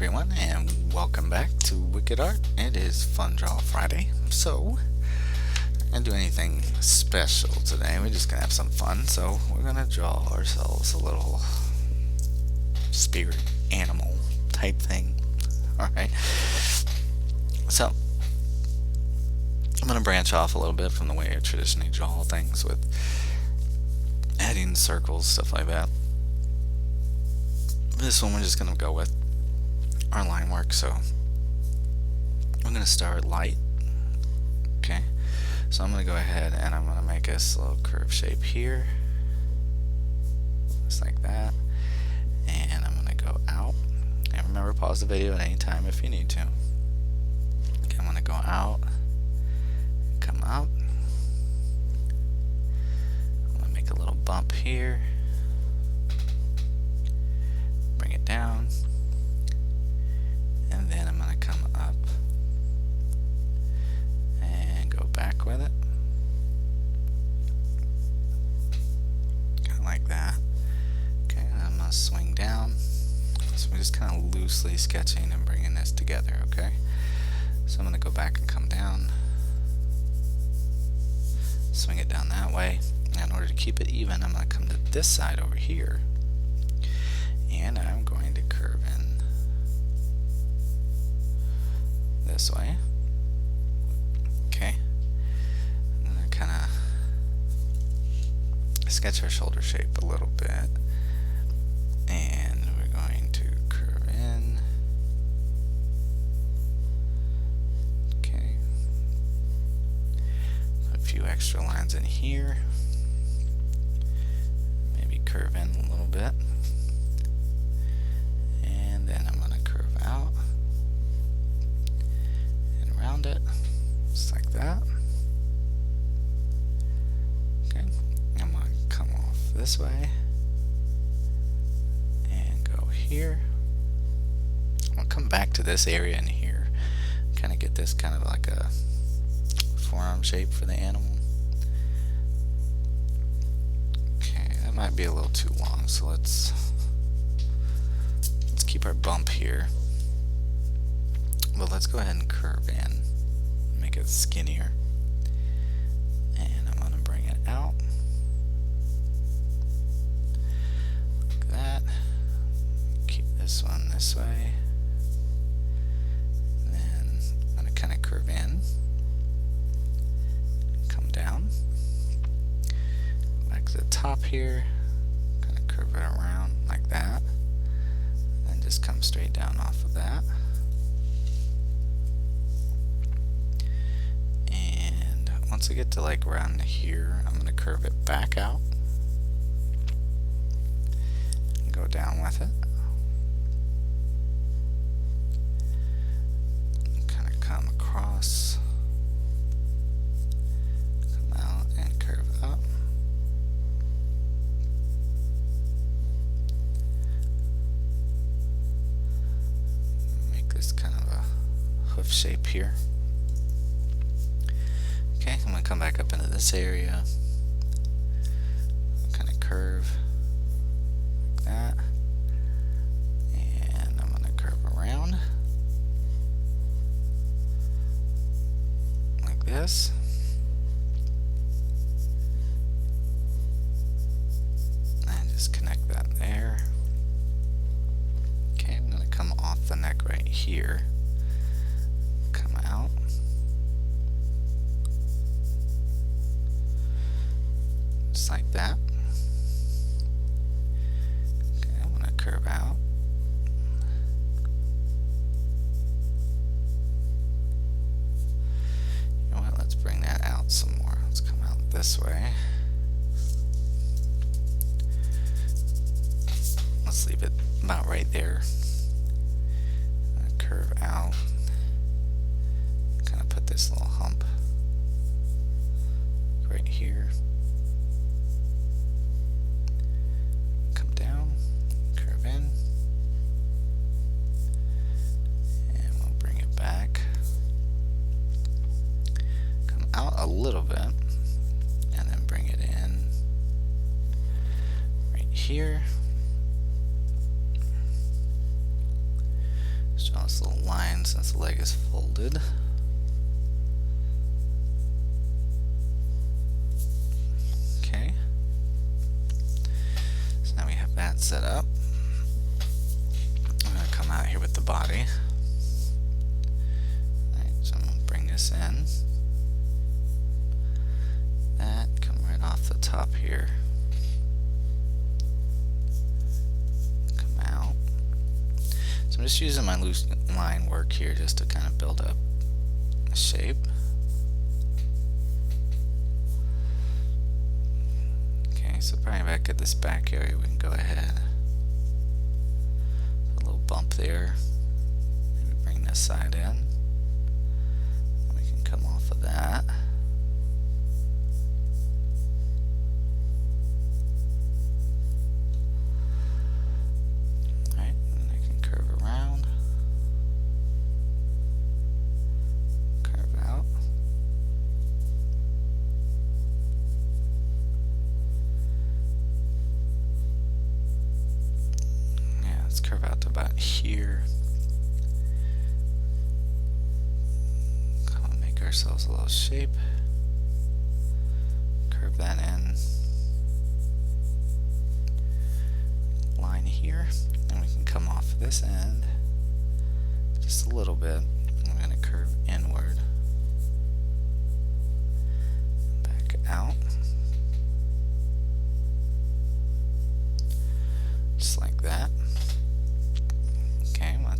everyone, and welcome back to Wicked Art. It is Fun Draw Friday, so I'm not gonna do anything special today. We're just gonna have some fun. So we're gonna draw ourselves a little spirit animal type thing. Alright. So I'm gonna branch off a little bit from the way I traditionally draw things with adding circles, stuff like that. This one we're just gonna go with our line work, so I'm gonna start light. Okay, so I'm gonna go ahead and I'm gonna make this little curve shape here, just like that, and I'm gonna go out. And remember, pause the video at any time if you need to. Okay, I'm gonna go out, come up. I'm gonna make a little bump here, bring it down, and then I'm going to come up and go back with it, kind of like that. Okay, and I'm going to swing down. So we're just kind of loosely sketching and bringing this together. Okay, so I'm going to go back and come down, swing it down that way. And in order to keep it even, I'm going to come to this side over here, and I'm going to curve in this way. Okay, I'm going to kind of sketch our shoulder shape a little bit, and we're going to curve in. Okay, put a few extra lines in here, maybe curve in a little bit, and then I'm going to curve out and round it, just like that. Okay, I'm going to come off this way and go here. I'm going to come back to this area in here, kind of get this kind of like a forearm shape for the animal. Okay, that might be a little too long, so let's keep our bump here. But let's go ahead and curve in, make it skinnier. And I'm going to bring it out like that. Keep this one this way. And then I'm going to kind of curve in, come down, back to the top here, kind of curve it around like that, and just come straight down off of that. Once I get to like around here, I'm going to curve it back out and go down with it. Kind of come across, come out and curve up. Make this kind of a hoof shape here. Okay, I'm going to come back up into this area, kind of curve like that, and I'm going to curve around like this, and just connect that there. Okay, I'm going to come off the neck right here, come out, just like that. Okay, I'm going to curve out. You know what, let's bring that out some more. Let's come out this way. Let's leave it about right there. I'm going to curve out. Kind of put this little hump right here. A little bit, and then bring it in right here. this little line since the leg is folded. Okay. So now we have that set up. I'm going to come out here with the body. Alright, so I'm going to bring this in. That, come right off the top here. Come out. So I'm just using my loose line work here just to kind of build up a shape. Okay, so probably back at this back area we can go ahead. A little bump there. Maybe bring this side in. We can come off of that. Curve out to about here. Come on, make ourselves a little shape. Curve that in. Line here. And we can come off this end just a little bit. And we're going to curve inward. Back out. Just like that.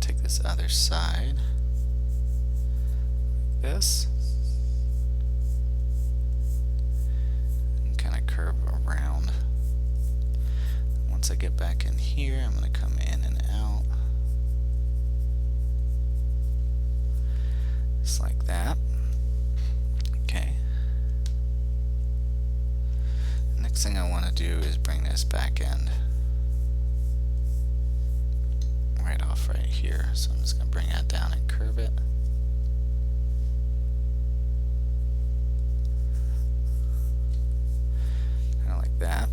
Take this other side, like this, and kind of curve around. Once I get back in here, I'm going to come in and out, just like that. Okay. Next thing I want to do is bring this back in. Right off right here, so I'm just going to bring that down and curve it. Kind of like that.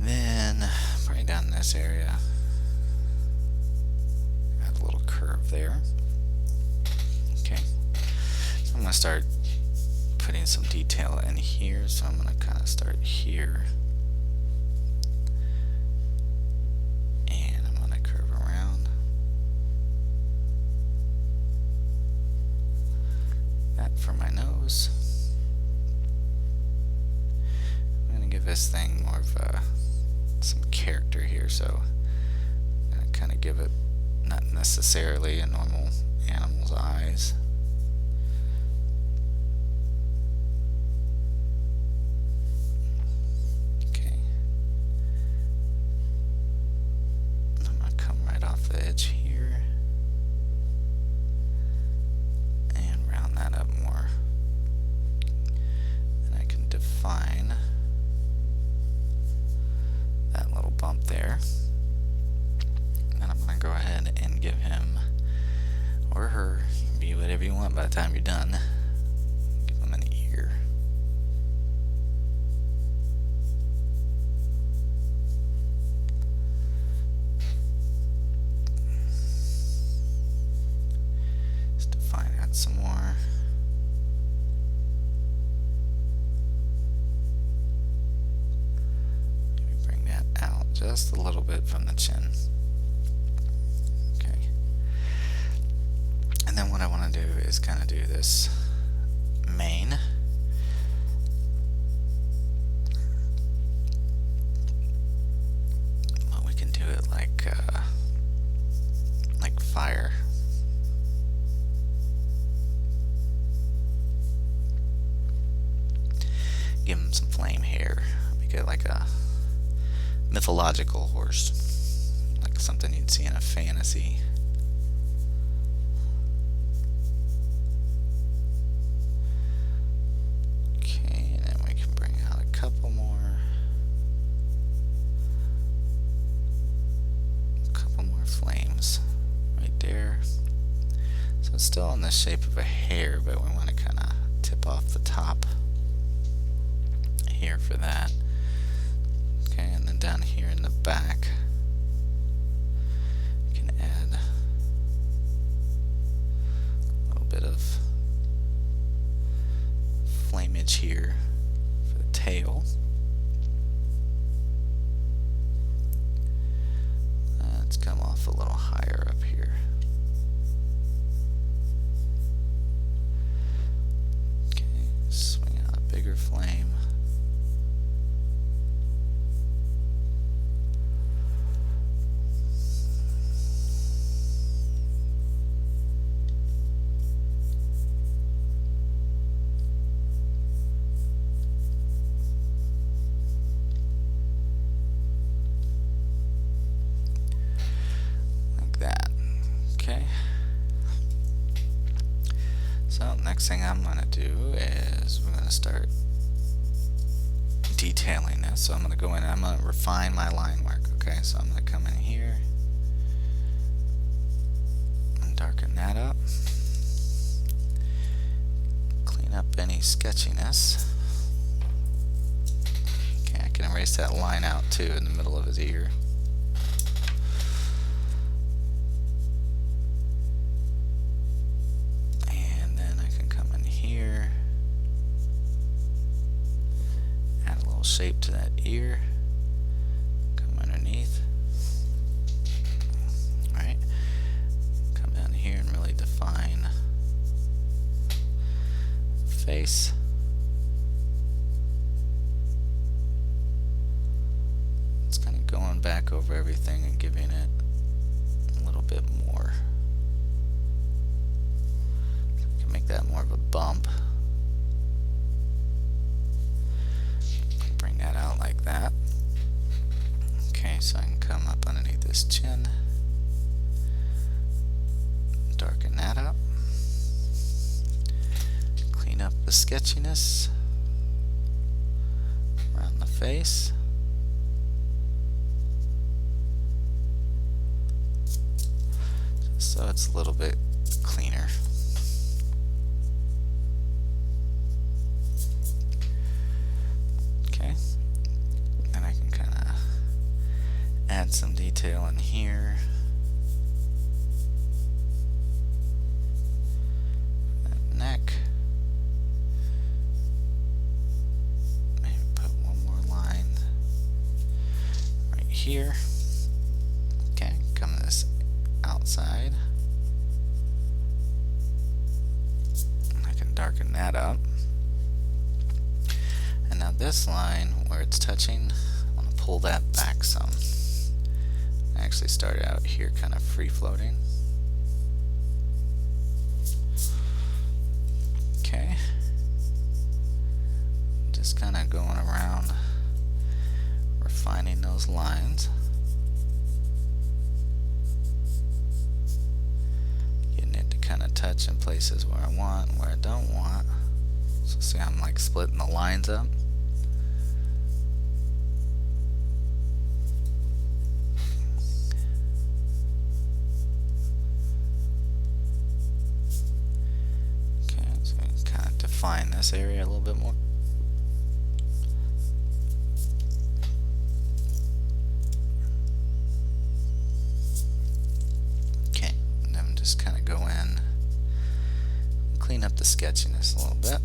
Then right down this area, got a little curve there. Okay, so I'm going to start putting some detail in here, so I'm going to kind of start here. For my nose. I'm going to give this thing more of some character here, so I'm going to kind of give it not necessarily a normal animal's eyes. Okay. I'm going to come right off the edge here. Define that little bump there. Then I'm going to go ahead and give him, or her, be whatever you want by the time you're done. Give him an ear. Just define that some more. Just a little bit from the chin. Okay. And then what I want to do is kind of do this mane. Well, we can do it like fire. Give him some flame hair. Make it like a mythological horse, like something you'd see in a fantasy. Okay, and then we can bring out a couple more flames right there. So it's still in the shape of a hair, but we want to kind of tip off the top here for that. Okay, and then down here in the back, image here for the tail. Let's come off a little higher up here. Okay, swing out a bigger flame. Okay. So next thing I'm going to do is we're going to start detailing this. So I'm going to go in and I'm going to refine my line work. Okay, so I'm going to come in here and darken that up. Clean up any sketchiness. Okay, I can erase that line out too in the middle of his ear. Shape to that ear. Come underneath. Alright. Come down here and really define the face. It's kind of going back over everything and giving it a little bit more. So we can make that more of a bump. That out like that. Okay, so I can come up underneath this chin, darken that up, clean up the sketchiness around the face. So it's a little bit cleaner. Add some detail in here. That neck. Maybe put one more line right here. Okay, come to this outside. I can darken that up. And now this line where it's touching, I want to pull that back some. I actually started out here kind of free floating. Okay. Just kind of going around refining those lines. Getting it to kind of touch in places where I want and where I don't want. So see, I'm like splitting the lines up. Define this area a little bit more. Okay, and then just kind of go in and clean up the sketchiness a little bit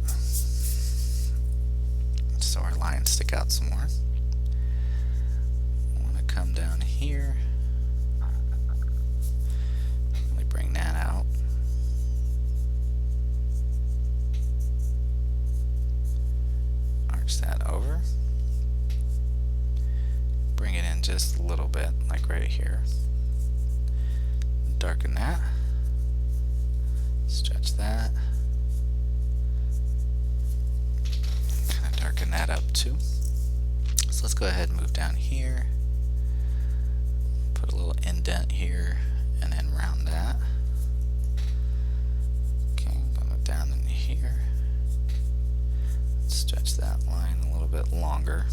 so our lines stick out some more. I want to come down here, really bring that out. That over, bring it in just a little bit, like right here, darken that, stretch that, kind of darken that up too. So let's go ahead and move down here, put a little indent here, and then round that. Okay, gonna move down in here. Stretch that line a little bit longer.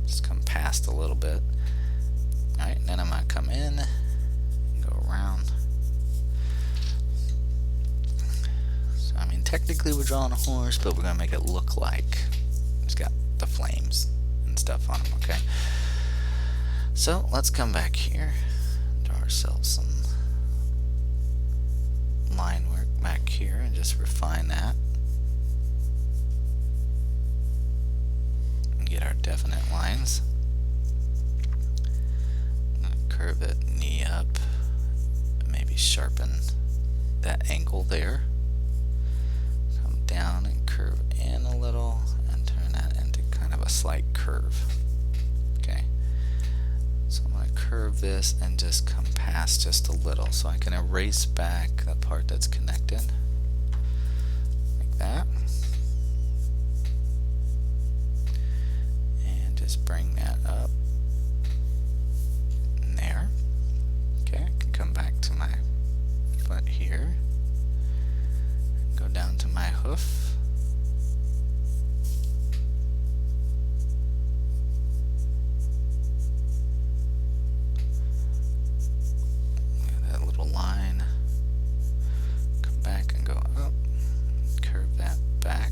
Just come past a little bit. Alright, and then I'm going to come in and go around. So, I mean, technically we're drawing a horse, but we're going to make it look like it's got the flames and stuff on them, okay? So, let's come back here, draw ourselves some line work back here and just refine that. definite lines. I'm going to curve it knee up, maybe sharpen that angle there. Come down and curve in a little and turn that into kind of a slight curve. Okay, so I'm going to curve this and just come past just a little so I can erase back the part that's connected like that, and just bring that up there. Okay, I can come back to my foot here, go down to my hoof. That little line, come back and go up, curve that back.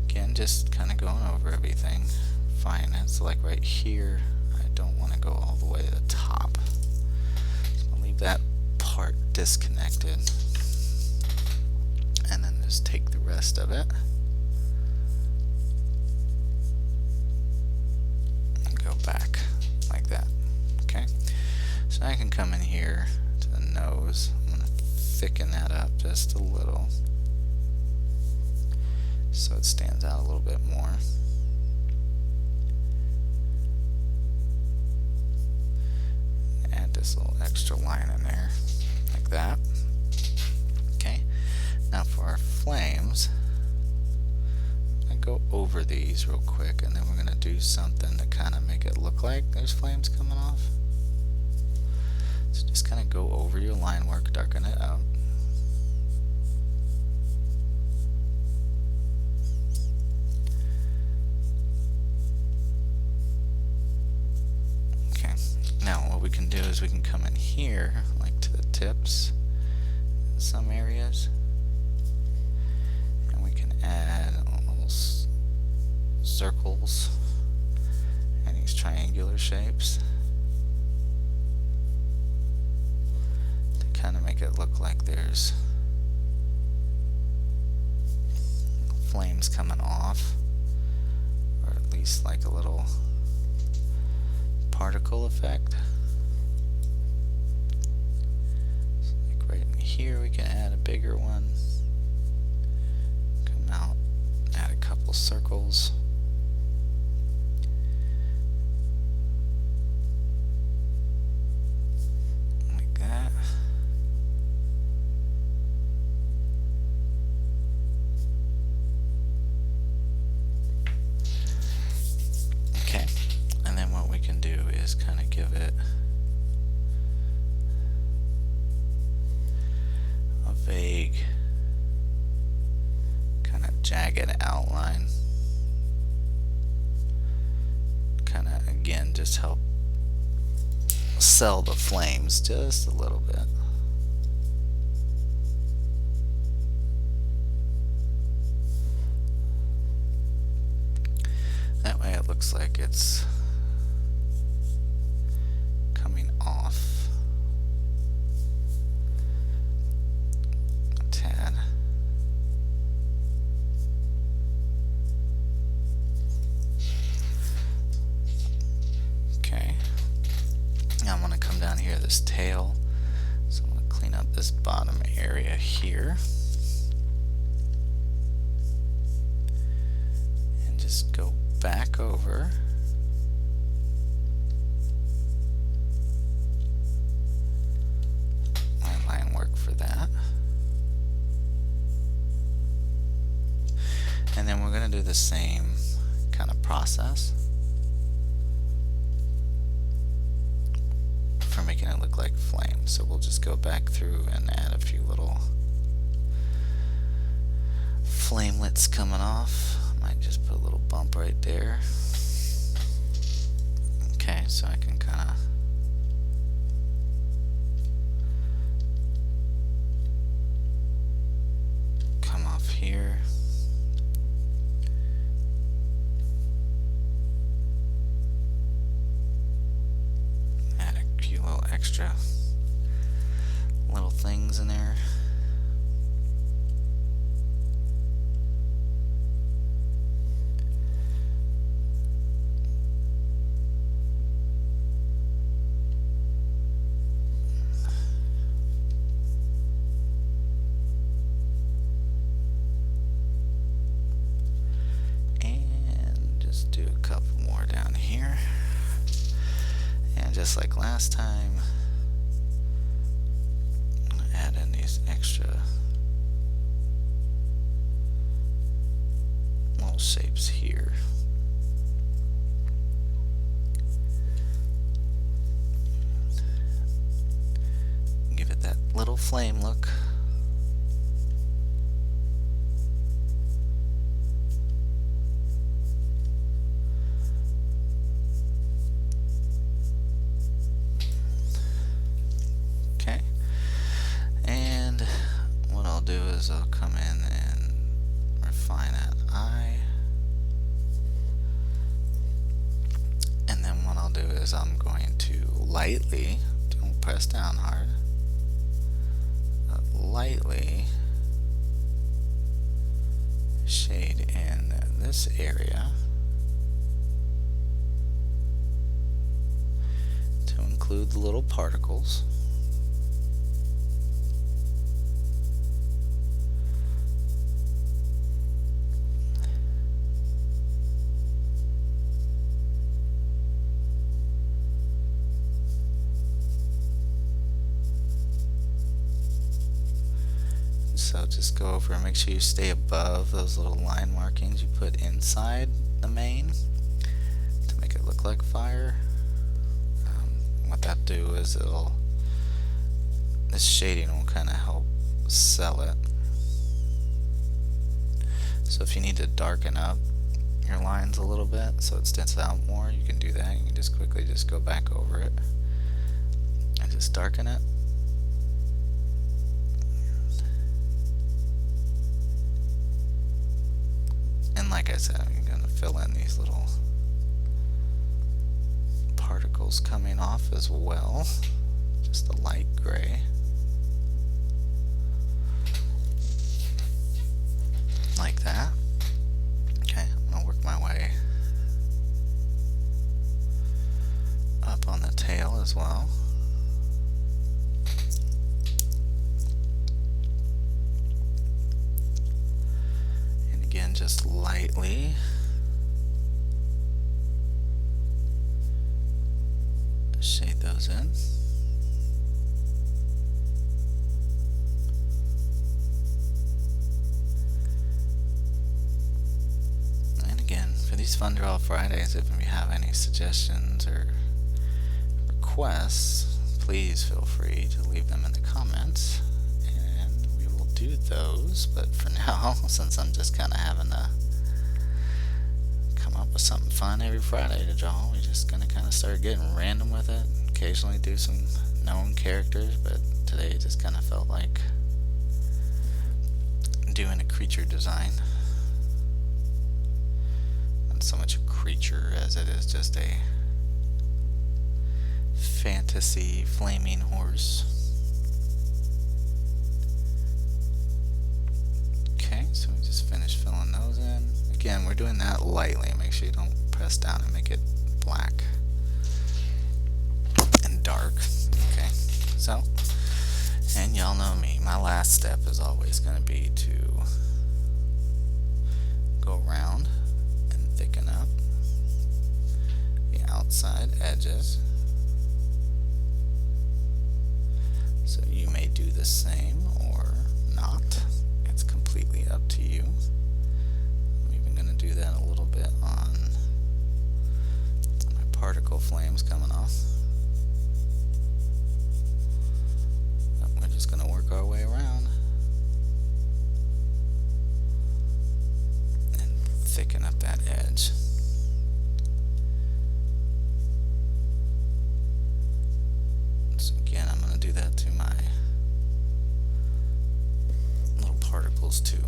Again, just kind of going over everything. Fine, it's like right here. I don't want to go all the way to the top. So I'll leave that part disconnected. And then just take the rest of it and go back like that. Okay, so I can come in here to the nose. I'm going to thicken that up just a little so it stands out a little bit more. Add this little extra line in there like that. Okay, now for our flames, I go over these real quick, and then we're going to do something to kind of make it look like there's flames coming off. So just kind of go over your line work, darken it out. Okay, now what we can do is we can come in here, like to the tips in some areas, and we can add little circles and these triangular shapes to kind of make it look like there's flames coming off, or at least like a little particle effect. So like right in here we can add a bigger one, come out, add a couple circles. Like that. Okay, and then what we can do is kind of give it a vague kind of jagged outline. Kind of again just help sell the flames just a little bit. That way it looks like it's coming off a tad. Okay. Now I'm going to come down here to this tail. So I'm going to clean up this bottom area here. And just go back over. My line work for that. And then we're going to do the same kind of process for making it look like flame. So we'll just go back through and add a few little flamelets coming off. Might just put a little bump right there. Okay, so I can kind of come off here. Add a few little extra little things in there. just like last time, I'm going to add in these extra little shapes here. Give it that little flame look. Okay. And what I'll do is I'll come in and refine that eye. And then what I'll do is I'm going to lightly, don't press down hard, lightly shade in this area to include the little particles. So just go over and make sure you stay above those little line markings you put inside the mane to make it look like fire. What that do is this shading will kind of help sell it. So if you need to darken up your lines a little bit so it stands out more, you can do that. You can just quickly go back over it and just darken it. And like I said, I'm going to fill in these little particles coming off as well. Just a light gray. Like that. Okay, I'm going to work my way up on the tail as well. Again, just lightly shade those in. And again, for these Fun Draw Fridays, if you have any suggestions or requests, please feel free to leave them in the comments. Do those, but for now, since I'm just kind of having to come up with something fun every Friday to draw, we're just going to kind of start getting random with it. Occasionally do some known characters, but today it just kind of felt like doing a creature design. Not so much a creature as it is just a fantasy flaming horse. So we just finished filling those in. Again, we're doing that lightly. Make sure you don't press down and make it black and dark. Okay, so, and y'all know me, my last step is always going to be to go around and thicken up the outside edges. So you may do the same or not. It's completely up to you. I'm even going to do that a little bit on my particle flames coming off. But we're just going to work our way around and thicken up that edge. So again, I'm going to do that to my particles too.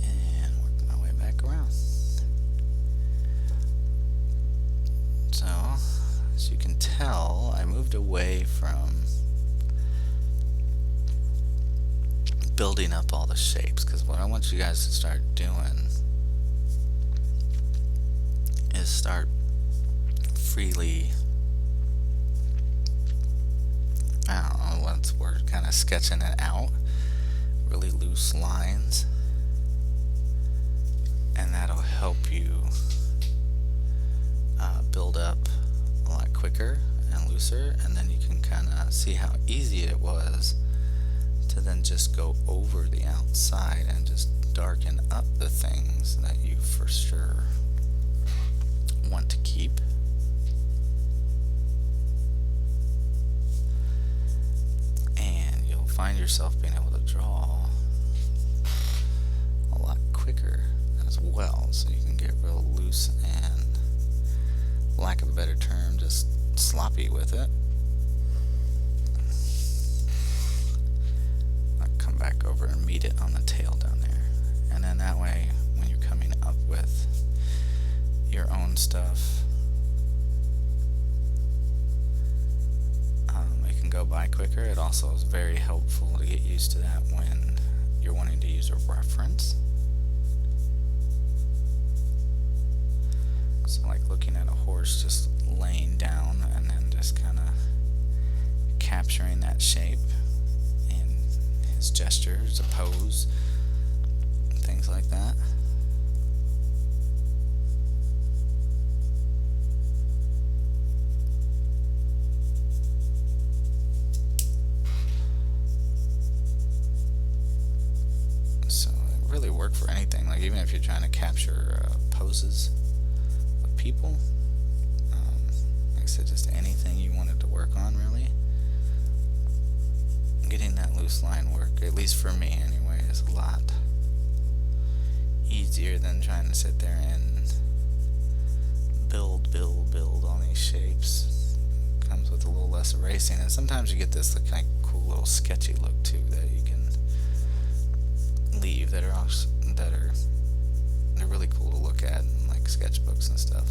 And work my way back around. So, as you can tell, I moved away from building up all the shapes, because what I want you guys to start doing is start freely, I don't know what's the word, kind of sketching it out, really loose lines, and that'll help you build up a lot quicker and looser, and then you can kind of see how easy it was to then just go over the outside and just darken up the things that you for sure want to keep. And you'll find yourself being able to draw a lot quicker as well, so you can get real loose and, lack of a better term, just sloppy with it. I'll come back over and meet it on the tail down there, and then that way when you're coming up with your own stuff, it can go by quicker. It also is very helpful to get used to that when you're wanting to use a reference. So like looking at a horse just laying down and then just kind of capturing that shape and his gestures, a pose, things like that. So it really worked for anything, like even if you're trying to capture poses of people, like I said, just anything you wanted to work on, really. Getting that loose line work, at least for me anyway, is a lot easier than trying to sit there and build all these shapes. Comes with a little less erasing, and sometimes you get this kind of cool little sketchy look too that you can leave, that are they're really cool to look at in like sketchbooks and stuff.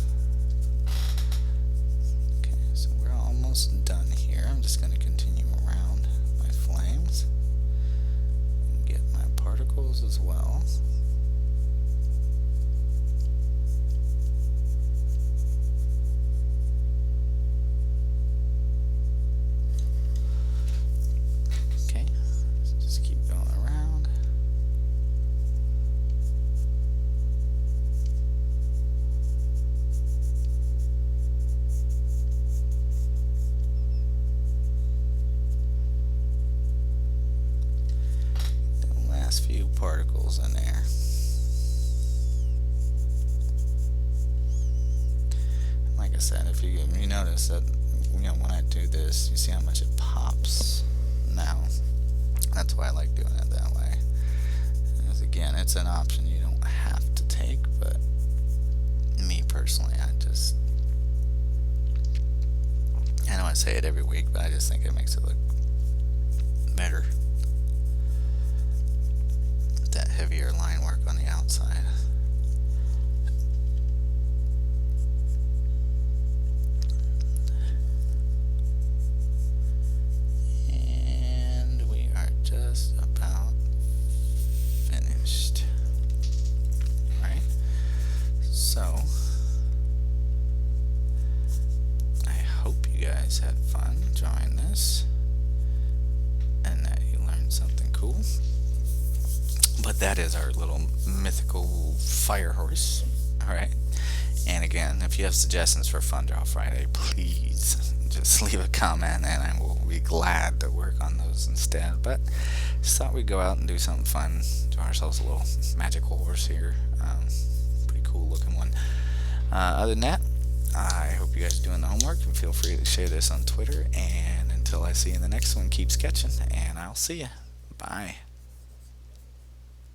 Okay, so we're almost done here. I'm just going to continue around my flames and get my particles as well. Okay, so just keep going around. Few particles in there. Like I said, if you notice that, when I do this, you see how much it pops now. That's why I like doing it that way. Because again, it's an option you don't have to take, but me personally, I know I say it every week, but I just think it makes it look better. That heavier line work on the outside. And we are just about finished. Alright, so I hope you guys had fun drawing this and that you learned something cool. But that is our little mythical fire horse. Alright. And again, if you have suggestions for Fun Draw Friday, please just leave a comment and I will be glad to work on those instead. But just thought we'd go out and do something fun. Draw ourselves a little magical horse here. Pretty cool looking one. Other than that, I hope you guys are doing the homework, and feel free to share this on Twitter. And until I see you in the next one, keep sketching, and I'll see you. Bye.